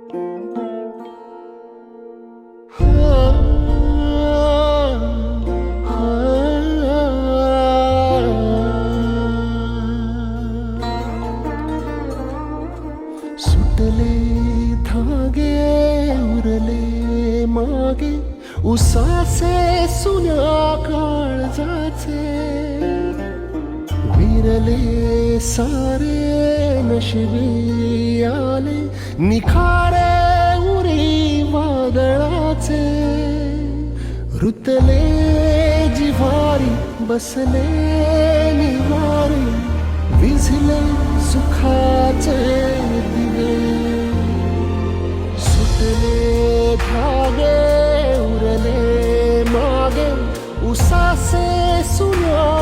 सुटले धागे उरले मागे उसासे सुन्या काळजाचे विरले सारे नशिबी आले निखारे उरी वादळाचे रुतले जिव्हारी बसले निवारी विझले सुखाचे दिवे सुटले धागे उरले मागे उसासे सुन्या